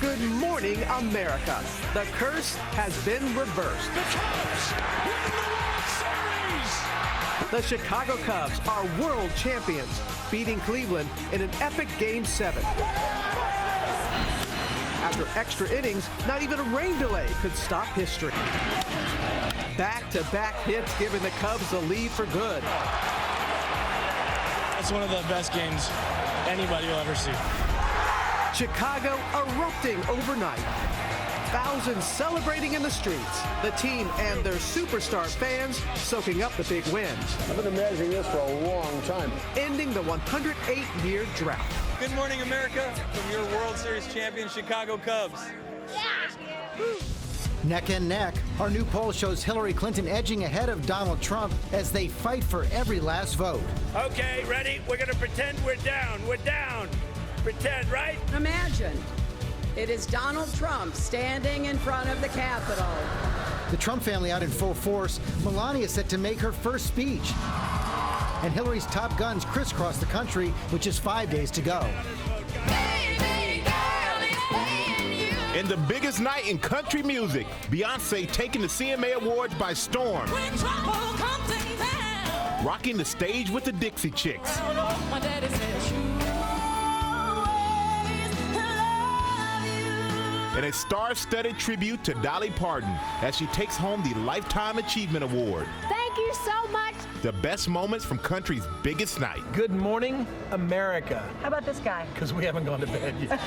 Good morning, America. The curse has been reversed. The Cubs win the World Series! The Chicago Cubs are world champions, beating Cleveland in an epic Game 7. After extra innings, not even a rain delay could stop history. Back-to-back hits giving the Cubs the lead for good. It's one of the best games anybody will ever see. Chicago erupting overnight. Thousands celebrating in the streets. The team and their superstar fans soaking up the big wins. I've been imagining this for a long time. Ending the 108-year drought. Good morning, America, from your World Series champion Chicago Cubs. Neck and neck, our new poll shows Hillary Clinton edging ahead of Donald Trump as they fight for every last vote. Okay, ready? We're gonna pretend we're down. We're down. Pretend, right? Imagine it is Donald Trump standing in front of the Capitol. The Trump family out in full force. Melania set to make her first speech. And Hillary's top guns crisscross the country with just 5 days to go. In the biggest night in country music, Beyonce taking the CMA Awards by storm. Rocking the stage with the Dixie Chicks. And a star-studded tribute to Dolly Parton as she takes home the Lifetime Achievement Award. Thank you so much. The best moments from country's biggest night. Good morning, America. How about this guy? Because we haven't gone to bed yet.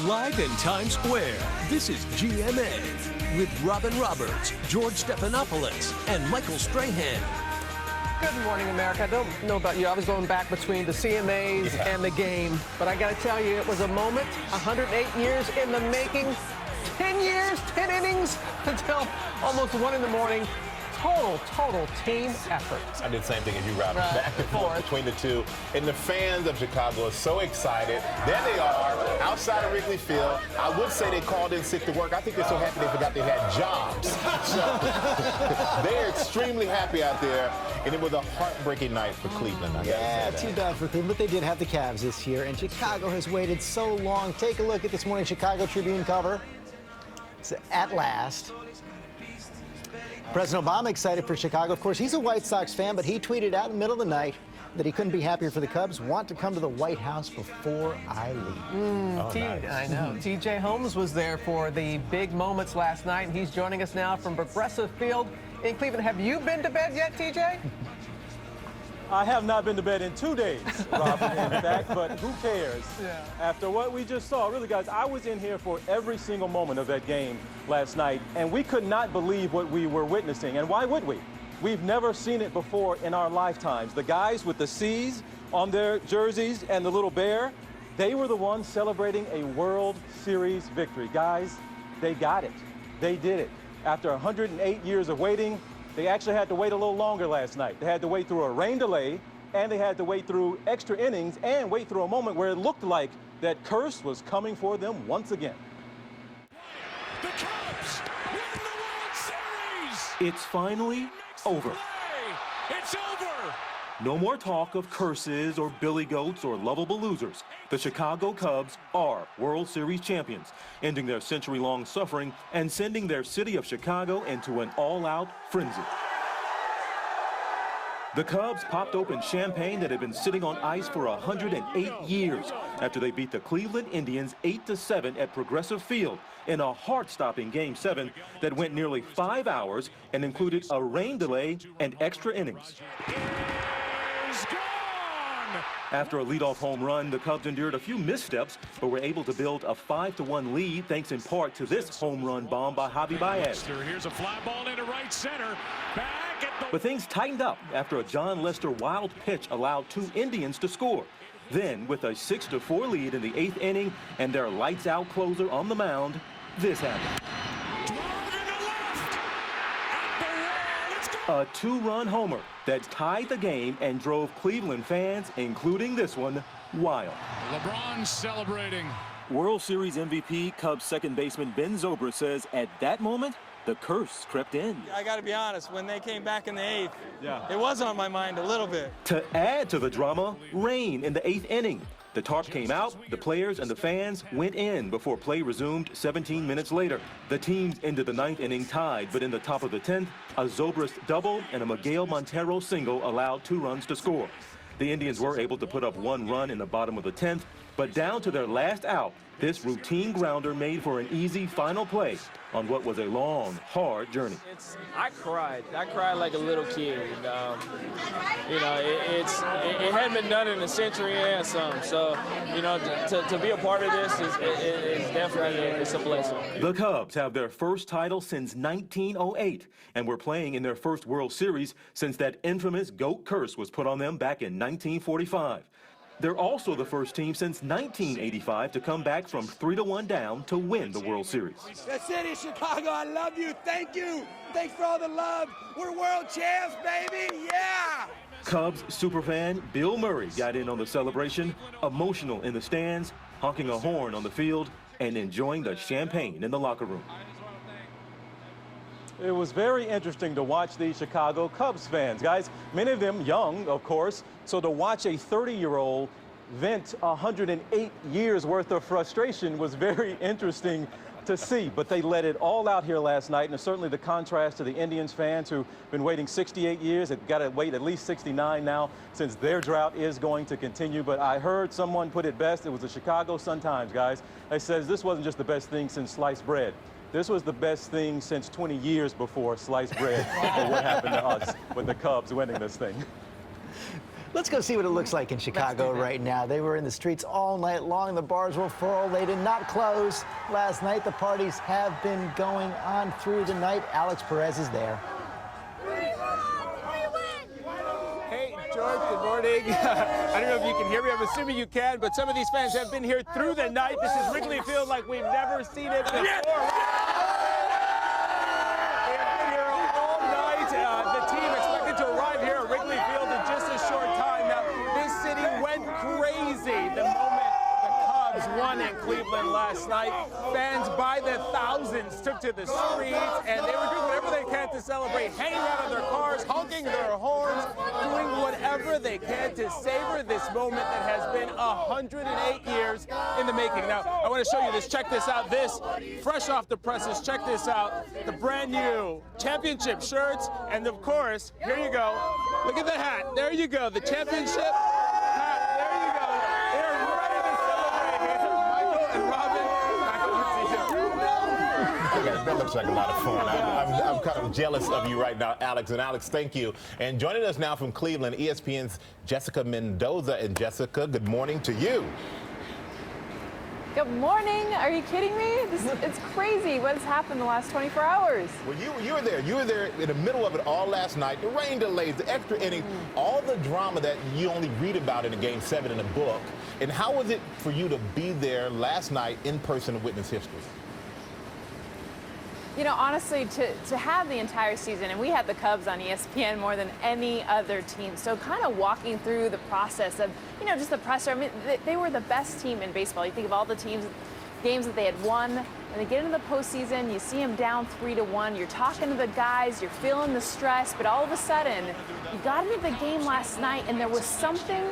Live in Times Square, this is GMA with Robin Roberts, George Stephanopoulos, and Michael Strahan. Good morning, America. I don't know about you. I was going back between the CMAs and the game, but I got to tell you, it was a moment, 108 years in the making, 10 years, 10 innings until almost 1 in the morning. Total team effort. I did the same thing as you, Robin. Back and forth between the two. And the fans of Chicago are so excited. There they are, outside of Wrigley Field. I would say they called in sick to work. I think they're so happy they forgot they had jobs. So they're extremely happy out there. And it was a heartbreaking night for Cleveland. Yeah, too bad for Cleveland, but they did have the Cavs this year, and Chicago has waited so long. Take a look at this morning's Chicago Tribune cover. It's at last. President Obama excited for Chicago. Of course, he's a White Sox fan, but he tweeted out in the middle of the night that he couldn't be happier for the Cubs. Want to come to the White House before I leave. Nice. I know. TJ Holmes was there for the big moments last night, and he's joining us now from Progressive Field in Cleveland. Have you been to bed yet, TJ? I have not been to bed in 2 days, Robin, in fact, but who cares? Yeah. After what we just saw, really, guys, I was in here for every single moment of that game last night, and we could not believe what we were witnessing. And why would we? We've never seen it before in our lifetimes. The guys with the C's on their jerseys and the little bear, they were the ones celebrating a World Series victory. Guys, they got it. They did it. After 108 years of waiting, they actually had to wait a little longer last night. They had to wait through a rain delay, and they had to wait through extra innings and wait through a moment where it looked like that curse was coming for them once again. The Cubs win the World Series! It's finally over. It's over! No more talk of curses or billy goats or lovable losers. The Chicago Cubs are World Series champions, ending their century-long suffering and sending their city of Chicago into an all-out frenzy. The Cubs popped open champagne that had been sitting on ice for 108 years after they beat the Cleveland Indians 8-7 at Progressive Field in a heart-stopping Game 7 that went nearly 5 hours and included a rain delay and extra innings. After a leadoff home run, the Cubs endured a few missteps, but were able to build a 5-1 lead thanks in part to this home run bomb by Javi Baez. Here's a fly ball into right center. Back at the... But things tightened up after a John Lester wild pitch allowed 2 Indians to score. Then, with a 6-4 lead in the 8th inning and their lights-out closer on the mound, this happened. A 2-run homer that tied the game and drove Cleveland fans, including this one, wild. LeBron celebrating. World Series MVP Cubs second baseman Ben Zobrist says at that moment, the curse crept in. I got to be honest, when they came back in the 8th, it was on my mind a little bit. To add to the drama, rain in the 8th inning. The tarp came out, the players and the fans went in before play resumed 17 minutes later. The teams ended the ninth inning tied, but in the top of the 10th, a Zobrist double and a Miguel Montero single allowed 2 runs to score. The Indians were able to put up 1 run in the bottom of the 10th, but down to their last out, this routine grounder made for an easy final play on what was a long, hard journey. I cried. I cried like a little kid. You know, it hadn't been done in a century and some. So, you know, to be a part of this is definitely it's a blessing. The Cubs have their first title since 1908 and were playing in their first World Series since that infamous GOAT curse was put on them back in 1945. They're also the first team since 1985 to come back from 3-1 down to win the World Series. The city of Chicago, I love you. Thank you. Thanks for all the love. We're world champs, baby. Yeah. Cubs superfan Bill Murray got in on the celebration, emotional in the stands, honking a horn on the field, and enjoying the champagne in the locker room. It was very interesting to watch these Chicago Cubs fans, guys. Many of them young, of course. So to watch a 30-year-old vent 108 years worth of frustration was very interesting to see. But they let it all out here last night, and certainly the contrast to the Indians fans who've been waiting 68 years. They've got to wait at least 69 now since their drought is going to continue. But I heard someone put it best. It was the Chicago Sun-Times, guys. They said this wasn't just the best thing since sliced bread. This was the best thing since 20 years before sliced bread for what happened to us with the Cubs winning this thing. Let's go see what it looks like in Chicago right now. They were in the streets all night long. The bars were full. They did not close last night. The parties have been going on through the night. Alex Perez is there. Hey, George, good morning. I don't know if you can hear me. I'm assuming you can, but some of these fans have been here through the night. This is Wrigley Field like we've never seen it before. They have been here all night. The team expected to arrive here at Wrigley Field in just a short time. Now, this city went crazy the moment the Cubs won in Cleveland last night. Fans by the thousands took to the streets, and they were doing whatever they can to celebrate, hanging out of their cars, honking their horns, doing whatever they can to savor this moment that has been 108 years in the making. Now, I want to show you this. Check this out. This, fresh off the presses, check this out. The brand new championship shirts, and of course, here you go. Look at the hat. There you go. The championship hat. There you go. They're ready to celebrate. Michael and Robin, back over to you. That looks like a lot of fun. I'm kind of jealous of you right now, Alex. And Alex, thank you. And joining us now from Cleveland, ESPN's Jessica Mendoza. And Jessica, good morning to you. Good morning. Are you kidding me? It's crazy what's happened the last 24 hours. Well, you were there. You were there in the middle of it all last night. The rain delays, the extra innings, all the drama that you only read about in a Game 7 in a book. And how was it for you to be there last night in person to witness history? You know, honestly, to have the entire season, and we had the Cubs on ESPN more than any other team, so kind of walking through the process of, you know, just the presser. I mean, they were the best team in baseball. You think of all the games that they had won, and they get into the postseason, you see them down 3-1, you're talking to the guys, you're feeling the stress, but all of a sudden, you got into the game last night, and there was something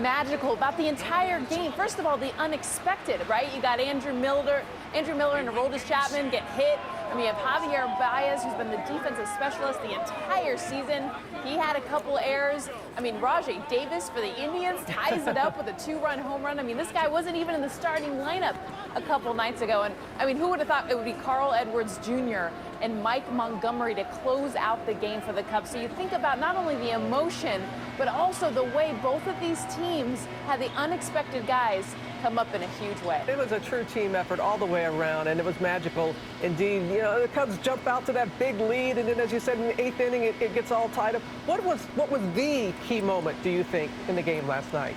magical about the entire game. First of all, the unexpected, right? You got Andrew Miller and Aroldis Chapman get hit. I mean, you have Javier Baez, who's been the defensive specialist the entire season. He had a couple errors. I mean, Rajay Davis for the Indians ties it up with a 2-run home run. I mean, this guy wasn't even in the starting lineup a couple nights ago. And I mean, who would have thought it would be Carl Edwards Jr. and Mike Montgomery to close out the game for the Cubs? So you think about not only the emotion, but also the way both of these teams had the unexpected guys come up in a huge way. It was a true team effort all the way around, and it was magical indeed. You know, the Cubs jump out to that big lead, and then, as you said, in the 8th inning, it gets all tied up. What was the key moment, do you think, in the game last night?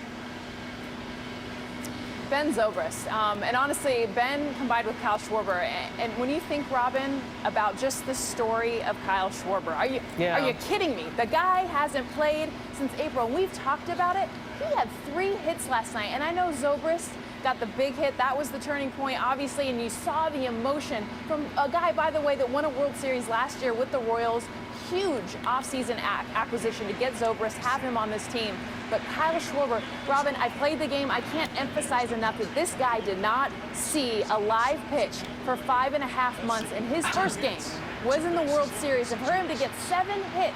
Ben Zobrist, and honestly, Ben combined with Kyle Schwarber. And when you think, Robin, about just the story of Kyle Schwarber, are you kidding me? The guy hasn't played since April, and we've talked about it. He had 3 hits last night, and I know Zobrist got the big hit. That was the turning point, obviously, and you saw the emotion from a guy, by the way, that won a World Series last year with the Royals. Huge offseason acquisition to get Zobrist, have him on this team. But Kyle Schwarber, Robin, I played the game. I can't emphasize enough that this guy did not see a live pitch for 5.5 months, and his first game was in the World Series. And for him to get 7 hits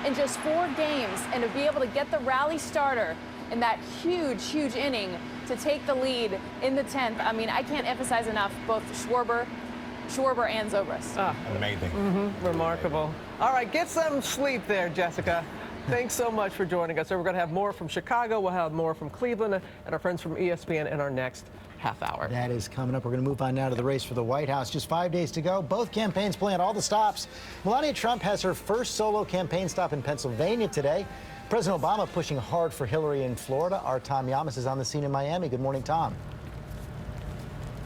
in just 4 games and to be able to get the rally starter in that huge inning to take the lead in the 10th, I mean, I can't emphasize enough both Schwarber and Zobrist. Amazing. Remarkable. All right, get some sleep there, Jessica. Thanks so much for joining us. So we're going to have more from Chicago. We'll have more from Cleveland and our friends from ESPN in our next half hour. That is coming up. We're going to move on now to the race for the White House. Just 5 days to go. Both campaigns playing all the stops. Melania Trump has her first solo campaign stop in Pennsylvania today. President Obama pushing hard for Hillary in Florida. Our Tom Yamas is on the scene in Miami. Good morning, Tom.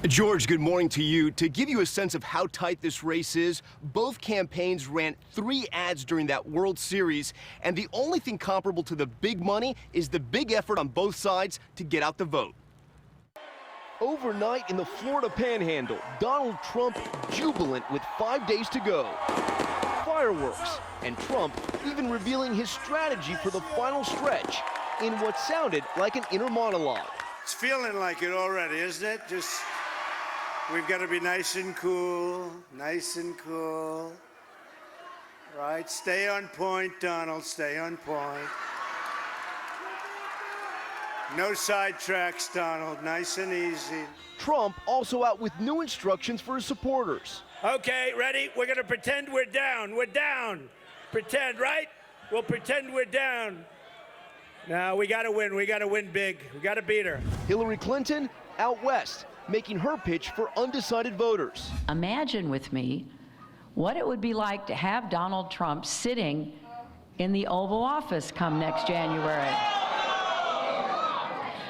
George, good morning to you. To give you a sense of how tight this race is, both campaigns ran 3 ads during that World Series, and the only thing comparable to the big money is the big effort on both sides to get out the vote. Overnight in the Florida Panhandle, Donald Trump jubilant with 5 days to go. Fireworks, and Trump even revealing his strategy for the final stretch in what sounded like an inner monologue. It's feeling like it already, isn't it? Just, we've got to be nice and cool, right? Stay on point, Donald, stay on point. No sidetracks, Donald, nice and easy. Trump also out with new instructions for his supporters. Okay, ready? We're going to pretend we're down. We're down. Pretend, right? We'll pretend we're down. Now, we got to win. We got to win big. We got to beat her. Hillary Clinton out west, making her pitch for undecided voters. Imagine with me what it would be like to have Donald Trump sitting in the Oval Office come next January.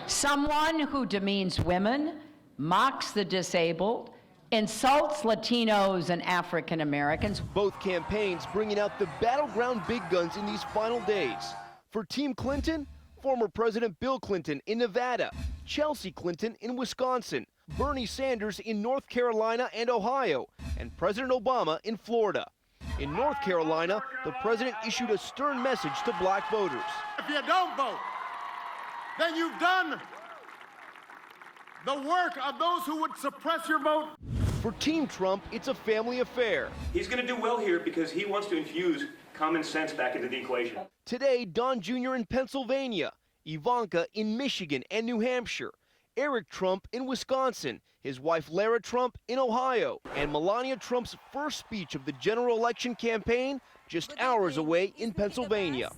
Someone who demeans women, mocks the disabled, insults Latinos and African Americans. Both campaigns bringing out the battleground big guns in these final days. For Team Clinton, former President Bill Clinton in Nevada, Chelsea Clinton in Wisconsin, Bernie Sanders in North Carolina and Ohio, and President Obama in Florida. In North Carolina, the president issued a stern message to black voters. If you don't vote, then you've done the work of those who would suppress your vote. For Team Trump, it's a family affair. He's going to do well here because he wants to infuse common sense back into the equation. Today, Don Jr. in Pennsylvania, Ivanka in Michigan and New Hampshire, Eric Trump in Wisconsin, his wife Lara Trump in Ohio, and Melania Trump's first speech of the general election campaign just hours away in Pennsylvania.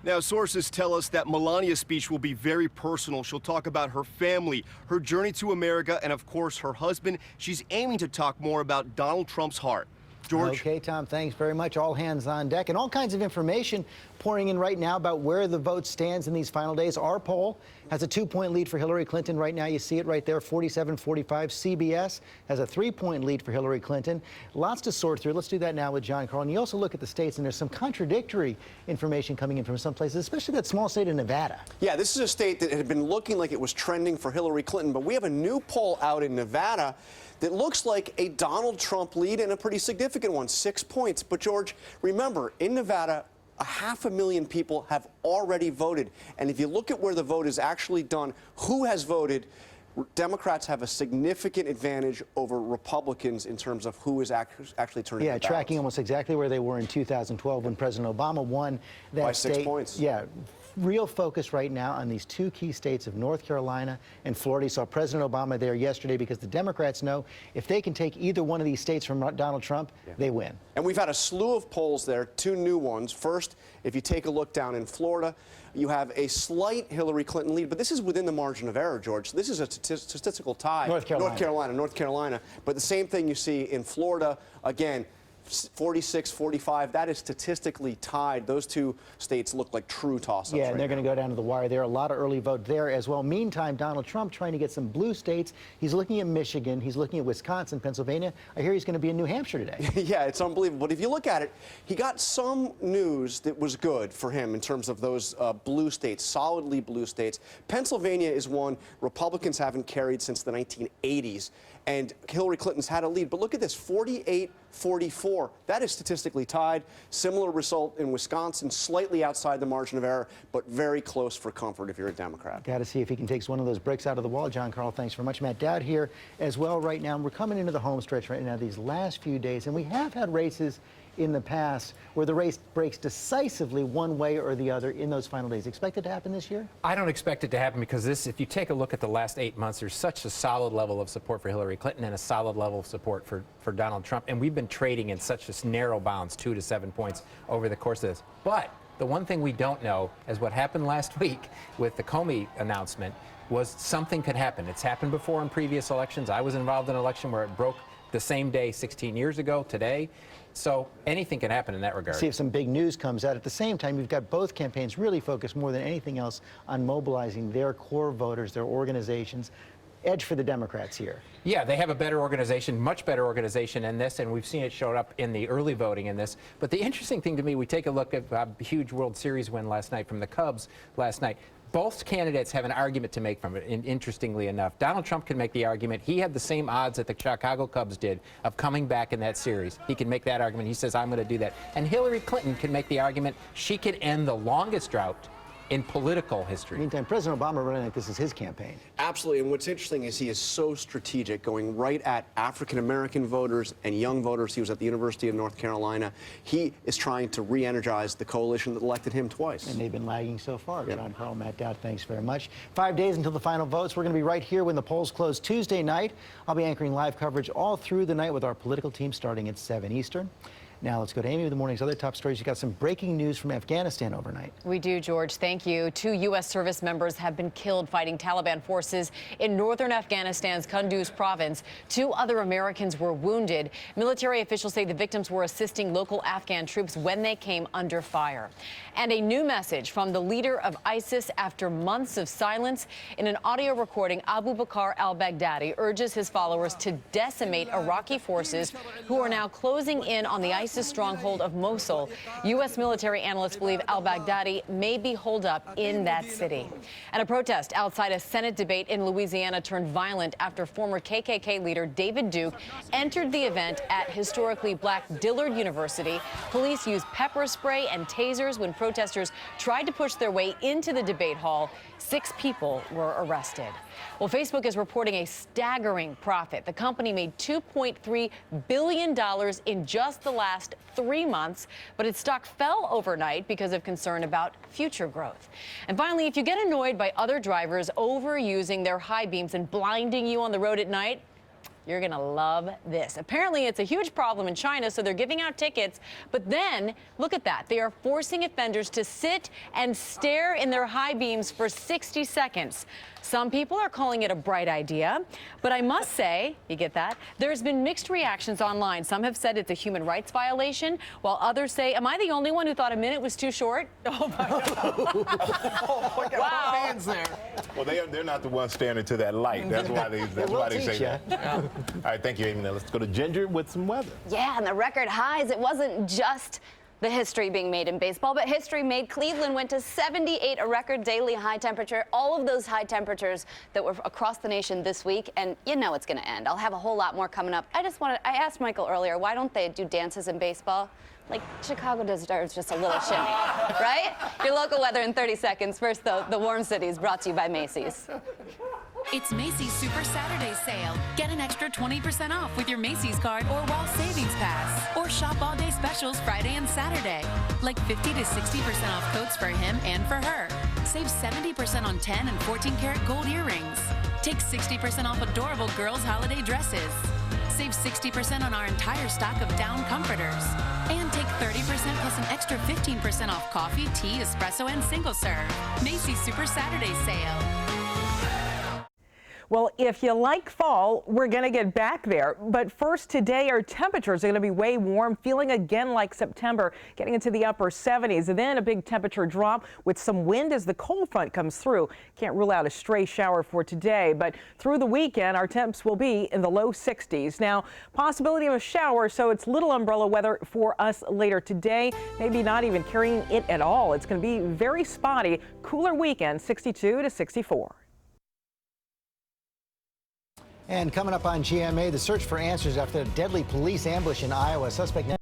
Now, sources tell us that Melania's speech will be very personal. She'll talk about her family, her journey to America, and of course, her husband. She's aiming to talk more about Donald Trump's heart. George? Okay, Tom, thanks very much. All hands on deck, and all kinds of information pouring in right now about where the vote stands in these final days. Our poll has a 2-point lead for Hillary Clinton right now. You see it right there, 47-45. CBS has a 3-point lead for Hillary Clinton. Lots to sort through. Let's do that now with John Carl. And you also look at the states, and there's some contradictory information coming in from some places, especially that small state of Nevada. Yeah, this is a state that had been looking like it was trending for Hillary Clinton, but we have a new poll out in Nevada that looks like a Donald Trump lead, and a pretty significant one, 6 points. But, George, remember, in Nevada, 500,000 people have already voted. And if you look at where the vote is actually done, who has voted, Democrats have a significant advantage over Republicans in terms of who is actually turning Yeah, the tracking ballots. almost exactly where they were in 2012 when President Obama won that By state. 6 points. Yeah. Real focus right now on these 2 key states of North Carolina and Florida. You saw President Obama there yesterday because the Democrats know if they can take either one of these states from Donald Trump, they win. And we've had a slew of polls there, 2 new ones. First, if you take a look down in Florida, you have a slight Hillary Clinton lead, but this is within the margin of error, George. This is a statistical tie. North Carolina. But the same thing you see in Florida, again, 46-45, that is statistically tied. Those 2 states look like true toss-ups. Yeah, and they're going to go down to the wire there. A lot of early vote there as well. Meantime, Donald Trump trying to get some blue states. He's looking at Michigan. He's looking at Wisconsin, Pennsylvania. I hear he's going to be in New Hampshire today. Yeah, it's unbelievable. But if you look at it, he got some news that was good for him in terms of those blue states, solidly blue states. Pennsylvania is one Republicans haven't carried since the 1980s, and Hillary Clinton's had a lead. But look at this, 48 44. That is statistically tied. Similar result in Wisconsin, slightly outside the margin of error, but very close for comfort if you're a Democrat. Got to see if he can take one of those bricks out of the wall. John Carl, thanks very much. Matt Dowd here as well right now. We're coming into the home stretch right now, these last few days, and we have had races in the past where the race breaks decisively one way or the other in those final days. Expect it to happen this year? I don't expect it to happen because if you take a look at the last 8 months, there's such a solid level of support for Hillary Clinton and a solid level of support for Donald Trump. And we've been trading in such narrow bounds, 2 to 7 points over the course of this. But the one thing we don't know is what happened last week with the Comey announcement was something could happen. It's happened before in previous elections. I was involved in an election where it broke the same day 16 years ago today. So anything can happen in that regard. See if some big news comes out. At the same time, you've got both campaigns really focused more than anything else on mobilizing their core voters, their organizations. Edge for the Democrats here. Yeah, they have a better organization, much better organization in this, and we've seen it show up in the early voting in this. But the interesting thing to me, we take a look at a huge World Series win last night from the Cubs last night. Both candidates have an argument to make from it, and interestingly enough. Donald Trump can make the argument. He had the same odds that the Chicago Cubs did of coming back in that series. He can make that argument. He says, I'm going to do that. And Hillary Clinton can make the argument she could end the longest drought in political history. Meantime, President Obama running like this is his campaign. Absolutely, and what's interesting is he is so strategic, going right at African-American voters and young voters. He was at the University of North Carolina. He is trying to re-energize the coalition that elected him twice. And they've been lagging so far. Yep. John Carl, Matt Dowd, thanks very much. 5 days until the final votes. We're going to be right here when the polls close Tuesday night. I'll be anchoring live coverage all through the night with our political team starting at 7 Eastern. Now let's go to Amy with the morning's other top stories. You got some breaking news from Afghanistan overnight. We do, George. Thank you. 2 U.S. service members have been killed fighting Taliban forces in northern Afghanistan's Kunduz province. 2 other Americans were wounded. Military officials say the victims were assisting local Afghan troops when they came under fire. And a new message from the leader of ISIS after months of silence. In an audio recording, Abu Bakr al-Baghdadi urges his followers to decimate Iraqi forces who are now closing in on the ISIS stronghold of Mosul. U.S. military analysts believe al-Baghdadi may be holed up in that city. And a protest outside a Senate debate in Louisiana turned violent after former KKK leader David Duke entered the event at historically black Dillard University. Police used pepper spray and tasers when protesters tried to push their way into the debate hall. 6 people were arrested. Well, Facebook is reporting a staggering profit. The company made $2.3 billion in just the last 3 months, but its stock fell overnight because of concern about future growth. And finally, if you get annoyed by other drivers overusing their high beams and blinding you on the road at night, you're going to love this. Apparently, it's a huge problem in China, so they're giving out tickets. But then, look at that. They are forcing offenders to sit and stare in their high beams for 60 seconds. Some people are calling it a bright idea, but I must say, you get that? There's been mixed reactions online. Some have said it's a human rights violation, while others say, am I the only one who thought a minute was too short? Oh, my God. Oh, my God. Wow. Hands there. Well, they're not the ones staring into that light. That's why they say that. Yeah. All right, thank you, Amy. Now let's go to Ginger with some weather. Yeah, and the record highs. It wasn't just the history being made in baseball, but history made. Cleveland went to 78, a record daily high temperature. All of those high temperatures that were across the nation this week, and you know it's going to end. I'll have a whole lot more coming up. I asked Michael earlier, why don't they do dances in baseball? Like, Chicago deserves just a little shimmy, right? Your local weather in 30 seconds. First, though, the warm cities brought to you by Macy's. It's Macy's Super Saturday Sale. Get an extra 20% off with your Macy's card or Wall Savings Pass. Or shop all-day specials Friday and Saturday. Like 50 to 60% off coats for him and for her. Save 70% on 10 and 14-karat gold earrings. Take 60% off adorable girls' holiday dresses. Save 60% on our entire stock of down comforters. And take 30% plus an extra 15% off coffee, tea, espresso, and single serve. Macy's Super Saturday Sale. Well, if you like fall, we're going to get back there. But first, today, our temperatures are going to be way warm, feeling again like September, getting into the upper 70s. And then a big temperature drop with some wind as the cold front comes through. Can't rule out a stray shower for today, but through the weekend, our temps will be in the low 60s. Now, possibility of a shower, so it's little umbrella weather for us later today. Maybe not even carrying it at all. It's going to be very spotty. Cooler weekend, 62 to 64. And coming up on GMA, the search for answers after a deadly police ambush in Iowa. Suspect